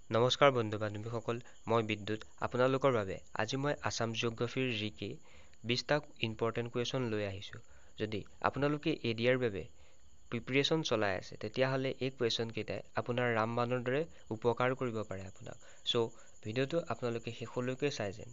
নমস্কাৰ বন্ধু বান্ধৱীসকল, মই বিদ্যুৎ আপোনালোকৰ বাবে আজি মই আসাম জিঅ'গ্ৰাফীৰ জিকে 20টা ইম্পৰ্টেণ্ট কুৱেশ্যন লৈ আহিছোঁ। যদি আপোনালোকে এডিআৰ বাবে প্ৰিপেৰেশ্যন চলাই আছে তেতিয়াহ'লে এই কুৱেশ্যন কেইটাই আপোনাৰ ৰামবাণৰ দৰে উপকাৰ কৰিব পাৰে আপোনাক। চ' ভিডিঅ'টো আপোনালোকে শেষলৈকে চাই যেন।